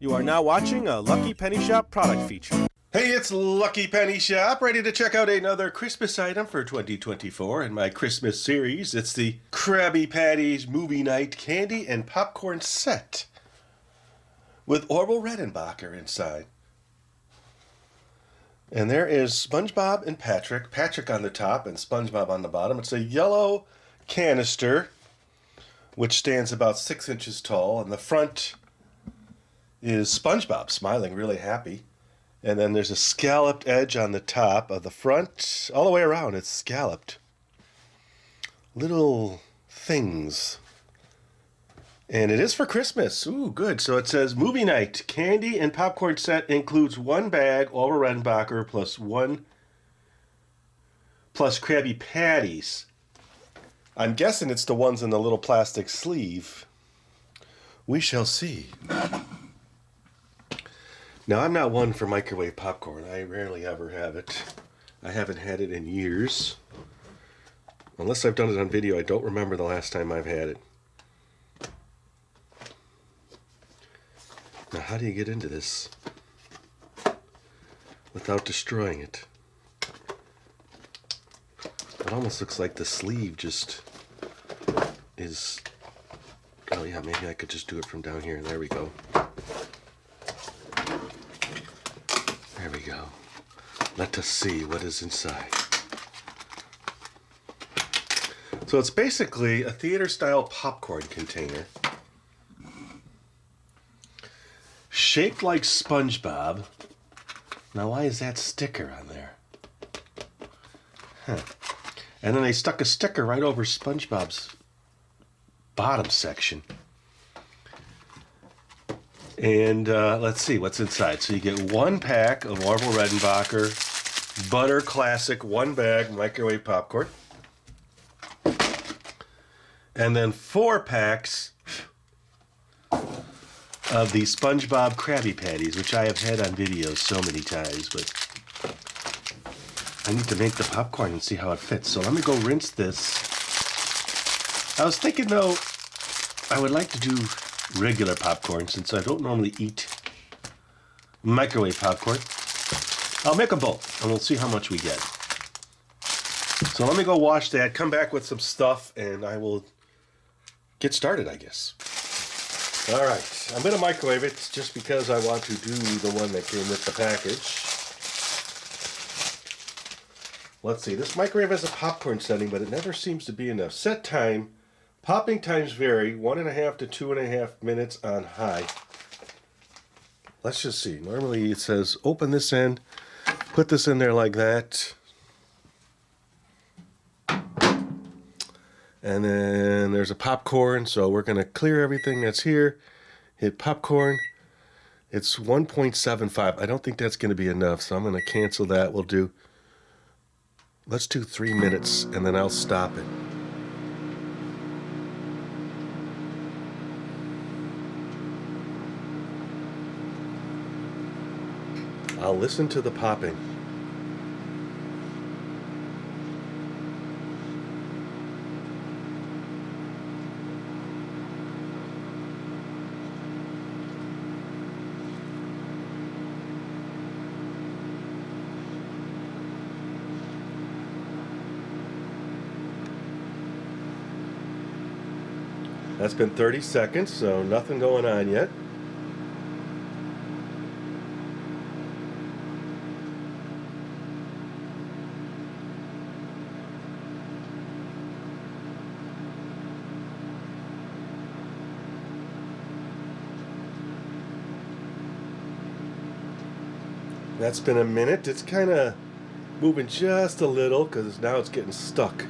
You are now watching a Lucky Penny Shop product feature. Hey, it's Lucky Penny Shop, ready to check out another Christmas item for 2024 in my Christmas series. It's the Krabby Patties Movie Night Candy and Popcorn Set with Orville Redenbacher inside. And there is SpongeBob and Patrick. Patrick on the top and SpongeBob on the bottom. It's a yellow canister, which stands about 6 inches tall. And the front is SpongeBob smiling really happy. And then there's a scalloped edge on the top of the front. All the way around, it's scalloped. Little things. And it is for Christmas. Ooh, good. So it says, Movie Night, Candy and Popcorn Set includes one bag, Orville Redenbacher, plus Krabby Patties. I'm guessing it's the ones in the little plastic sleeve. We shall see. Now, I'm not one for microwave popcorn. I rarely ever have it. I haven't had it in years. Unless I've done it on video, I don't remember the last time I've had it. Now, how do you get into this without destroying it? It almost looks like the sleeve just is... Oh yeah, maybe I could just do it from down here. There we go. There we go. Let us see what is inside. So it's basically a theater-style popcorn container shaped like SpongeBob. Now, why is that sticker on there? Huh. And then they stuck a sticker right over SpongeBob's bottom section. And let's see what's inside. So you get one pack of Orville Redenbacher Butter Classic, one bag microwave popcorn. And then 4 packs of the SpongeBob Krabby Patties, which I have had on videos so many times, but I need to make the popcorn and see how it fits. So let me go rinse this. I was thinking, though, I would like to do regular popcorn since I don't normally eat microwave popcorn. I'll make them both, and we'll see how much we get. So let me go wash that, come back with some stuff, and I will get started, I guess. All right, I'm going to microwave it just because I want to do the one that came with the package. Let's see, this microwave has a popcorn setting, but it never seems to be enough. Set time, popping times vary, 1.5 to 2.5 minutes on high. Let's just see, normally it says open this end, put this in there like that. And then there's a popcorn, so we're going to clear everything that's here. Hit popcorn. It's 1.75. I don't think that's going to be enough, so I'm going to cancel that. Let's do 3 minutes, and then I'll stop it. I'll listen to the popping. That's been 30 seconds, so nothing going on yet. That's been a minute. It's kind of moving just a little because now it's getting stuck.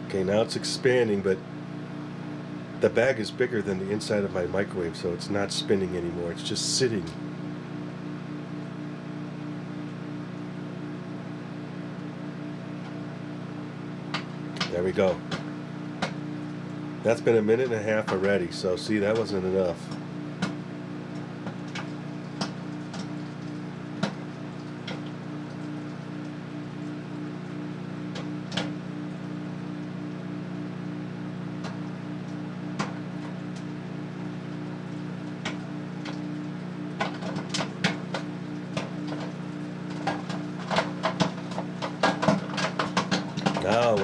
Okay, now it's expanding, but the bag is bigger than the inside of my microwave, so it's not spinning anymore. It's just sitting. There we go. That's been 1.5 minutes already, so see, that wasn't enough.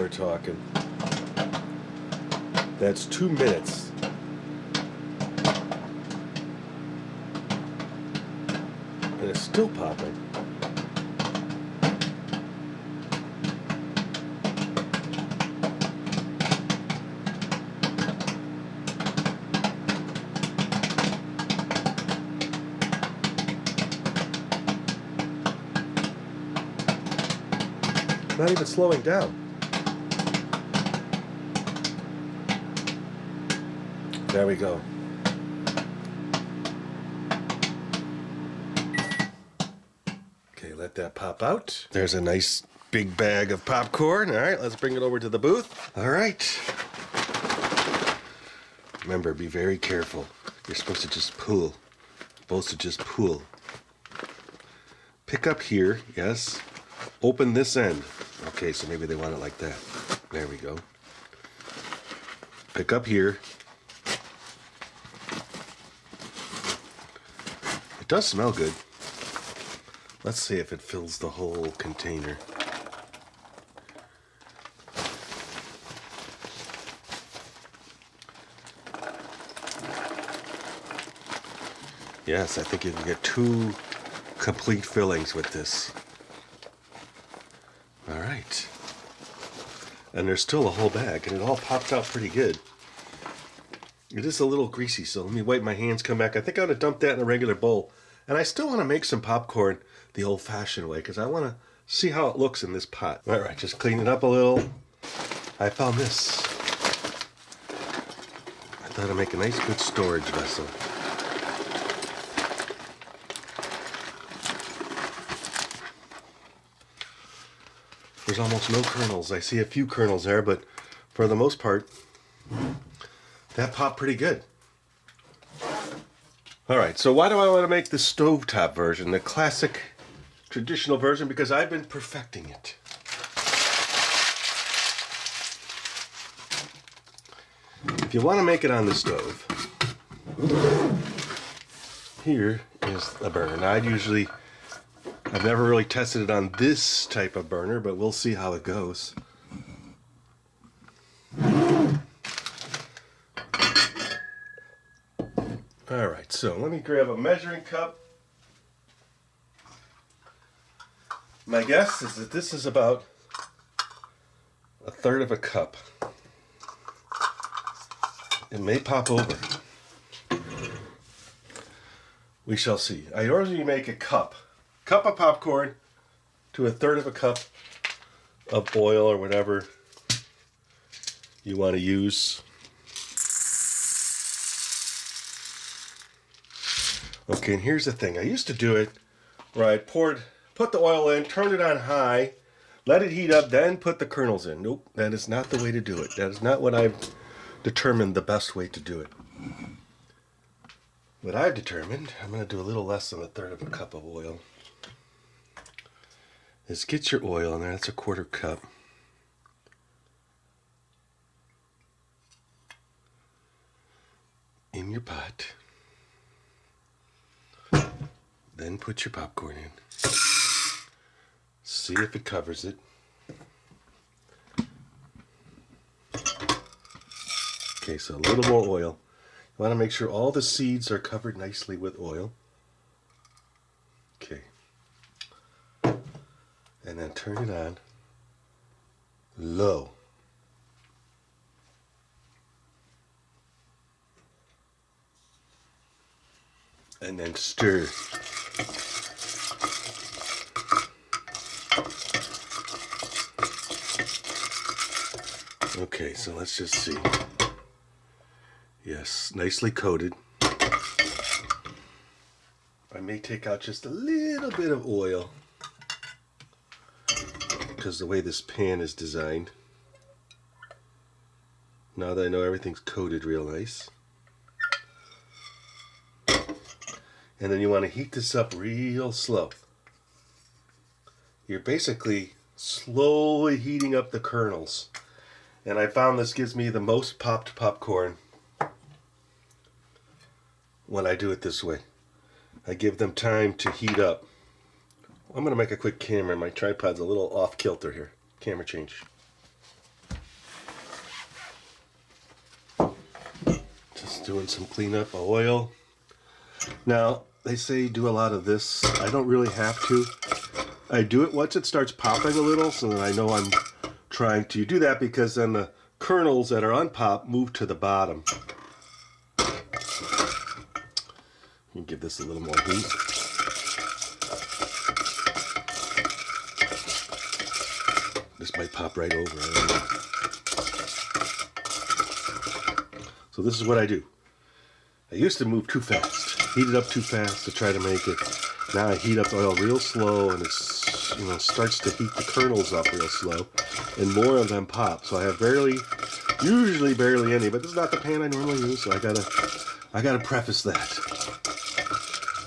we're talking. That's 2 minutes. And it's still popping. Not even slowing down. There we go. Okay, let that pop out. There's a nice big bag of popcorn. All right, let's bring it over to the booth. All right. Remember, be very careful. You're supposed to just pull. Supposed to just pull. Pick up here, yes. Open this end. Okay, so maybe they want it like that. There we go. Pick up here. It does smell good. Let's see if it fills the whole container. Yes, I think you can get 2 complete fillings with this. All right. And there's still a whole bag, and it all pops out pretty good. It is a little greasy, so let me wipe my hands, come back. I think I'm going to dump that in a regular bowl. And I still want to make some popcorn the old-fashioned way, because I want to see how it looks in this pot. All right, just clean it up a little. I found this. I thought I'd make a nice, good storage vessel. There's almost no kernels. I see a few kernels there, but for the most part, that popped pretty good. All right, so why do I want to make the stovetop version, the classic traditional version? Because I've been perfecting it. If you want to make it on the stove, here is a burner. Now, I've never really tested it on this type of burner, but we'll see how it goes. All right, so let me grab a measuring cup. My guess is that this is about 1/3 of a cup. It may pop over. We shall see. I usually make a cup of popcorn to 1/3 of a cup of oil or whatever you want to use. Okay, and here's the thing. I used to do it where I put the oil in, turned it on high, let it heat up, then put the kernels in. Nope, that is not the way to do it. That is not what I've determined the best way to do it. What I've determined, I'm going to do a little less than 1/3 of a cup of oil, is get your oil in there. That's 1/4 cup. In your pot. Then put your popcorn in. See if it covers it. Okay, so a little more oil. You want to make sure all the seeds are covered nicely with oil. Okay. And then turn it on low. And then stir. Okay, so let's just see. Yes, nicely coated. I may take out just a little bit of oil because the way this pan is designed. Now that I know everything's coated real nice. And then you want to heat this up real slow. You're basically slowly heating up the kernels. And I found this gives me the most popped popcorn when I do it this way. I give them time to heat up. I'm going to make a quick camera. My tripod's a little off kilter here. Camera change. doing some cleanup of oil. Now, they say do a lot of this. I don't really have to. I do it once it starts popping a little, so that I know I'm trying to do that, because then the kernels that are unpopped move to the bottom. You give this a little more heat. This might pop right over. I don't know. So this is what I do. I used to move too fast, heat it up too fast to try to make it. Now I heat up the oil real slow, and it's, you know, starts to heat the kernels up real slow, and more of them pop. So I have usually barely any, but this is not the pan I normally use, so I gotta preface that.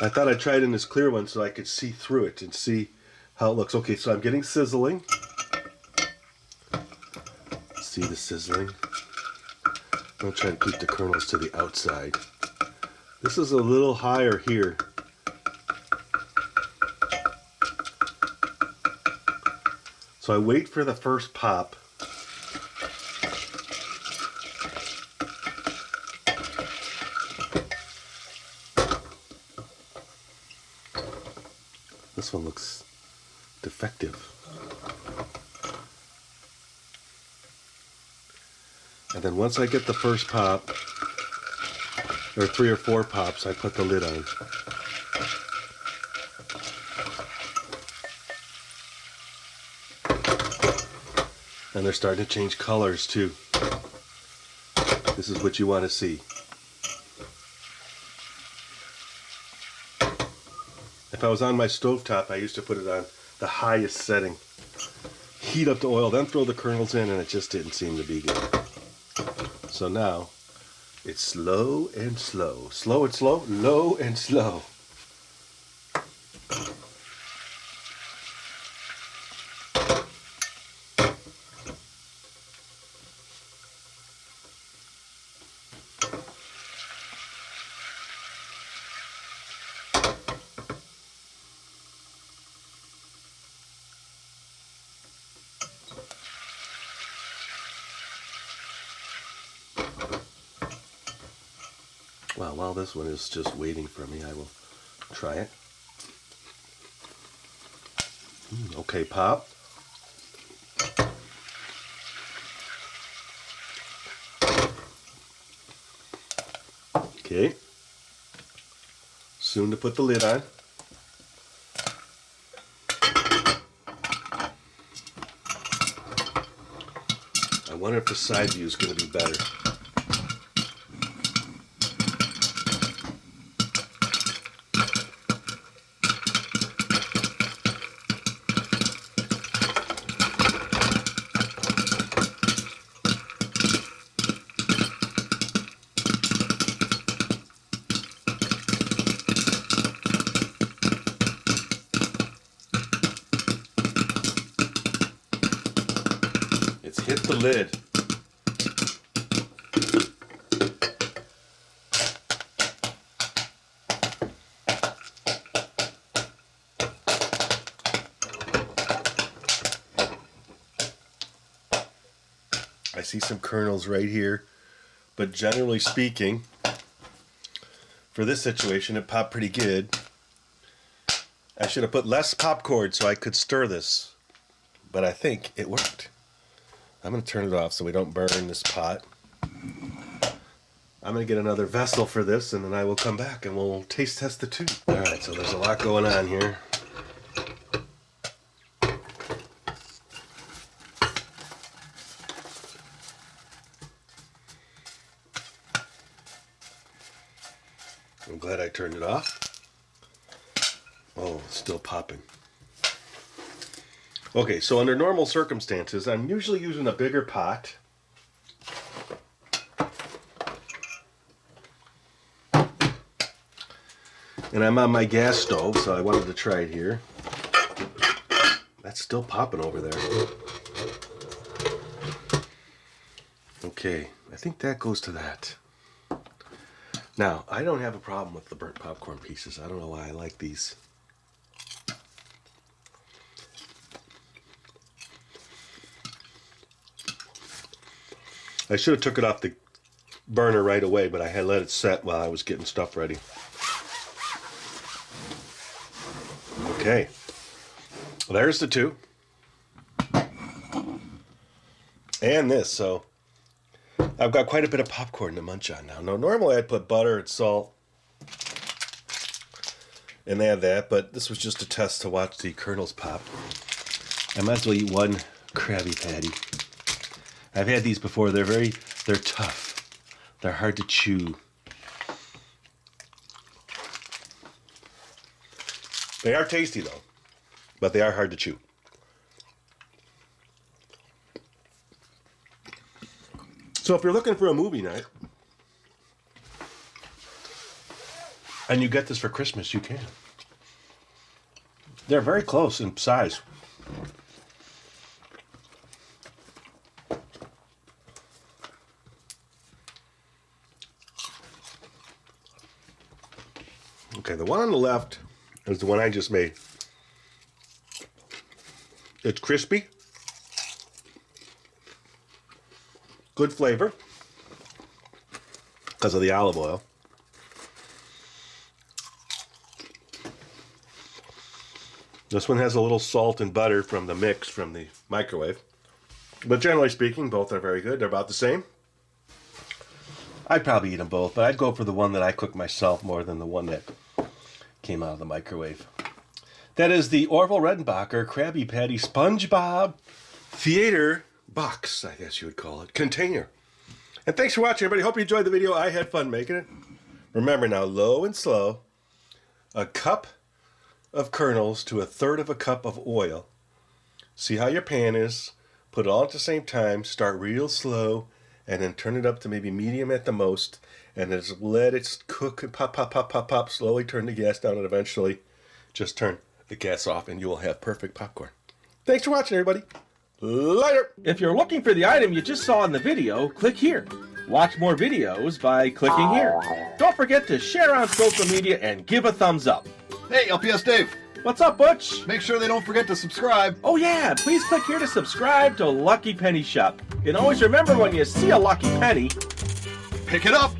I thought I'd try it in this clear one so I could see through it and see how it looks. Okay, so I'm getting sizzling. See the sizzling? I'm gonna try to keep the kernels to the outside. This is a little higher here. So I wait for the first pop. This one looks defective. And then once I get the first pop, or 3 or 4 pops, I put the lid on. And they're starting to change colors too. This is what you want to see. If I was on my stovetop, I used to put it on the highest setting. Heat up the oil, then throw the kernels in, and it just didn't seem to be good. So now, it's slow and slow. Slow and slow, low and slow. Well, while this one is just waiting for me, I will try it. Okay, pop. Okay. Soon to put the lid on. I wonder if the side view is going to be better. Hit the lid. I see some kernels right here, but generally speaking, for this situation, it popped pretty good. I should have put less popcorn so I could stir this, but I think it worked. I'm going to turn it off so we don't burn this pot. I'm going to get another vessel for this, and then I will come back and we'll taste test the two. Alright, so there's a lot going on here. I'm glad I turned it off. Oh, it's still popping. Okay, so under normal circumstances, I'm usually using a bigger pot. And I'm on my gas stove, so I wanted to try it here. That's still popping over there. Okay, I think that goes to that. Now, I don't have a problem with the burnt popcorn pieces. I don't know why I like these. I should have took it off the burner right away, but I had let it set while I was getting stuff ready. Okay, there's the two. And this, so I've got quite a bit of popcorn to munch on now. Now, normally I'd put butter and salt and add that, but this was just a test to watch the kernels pop. I might as well eat one Krabby Patty. I've had these before. They're tough. They're hard to chew. They are tasty though, but they are hard to chew. So if you're looking for a movie night and you get this for Christmas, you can. They're very close in size. Okay, the one on the left is the one I just made. It's crispy. Good flavor because of the olive oil. This one has a little salt and butter from the mix from the microwave. But generally speaking, both are very good. They're about the same. I'd probably eat them both, but I'd go for the one that I cook myself more than the one that came out of the microwave. That is the Orville Redenbacher Krabby Patty SpongeBob Theater box, I guess you would call it, container. And thanks for watching, everybody. Hope you enjoyed the video. I had fun making it. Remember now, low and slow, a cup of kernels to 1/3 of a cup of oil. See how your pan is. Put it all at the same time. Start real slow, and then turn it up to maybe medium at the most, and just let it cook and pop, pop, pop, pop, pop. Slowly turn the gas down, and eventually just turn the gas off, and you will have perfect popcorn. Thanks for watching, everybody. Later! If you're looking for the item you just saw in the video, click here. Watch more videos by clicking here. Don't forget to share on social media and give a thumbs up. Hey, LPS Dave. What's up, Butch? Make sure they don't forget to subscribe. Oh yeah, please click here to subscribe to Lucky Penny Shop. And always remember, when you see a lucky penny, Pick it up.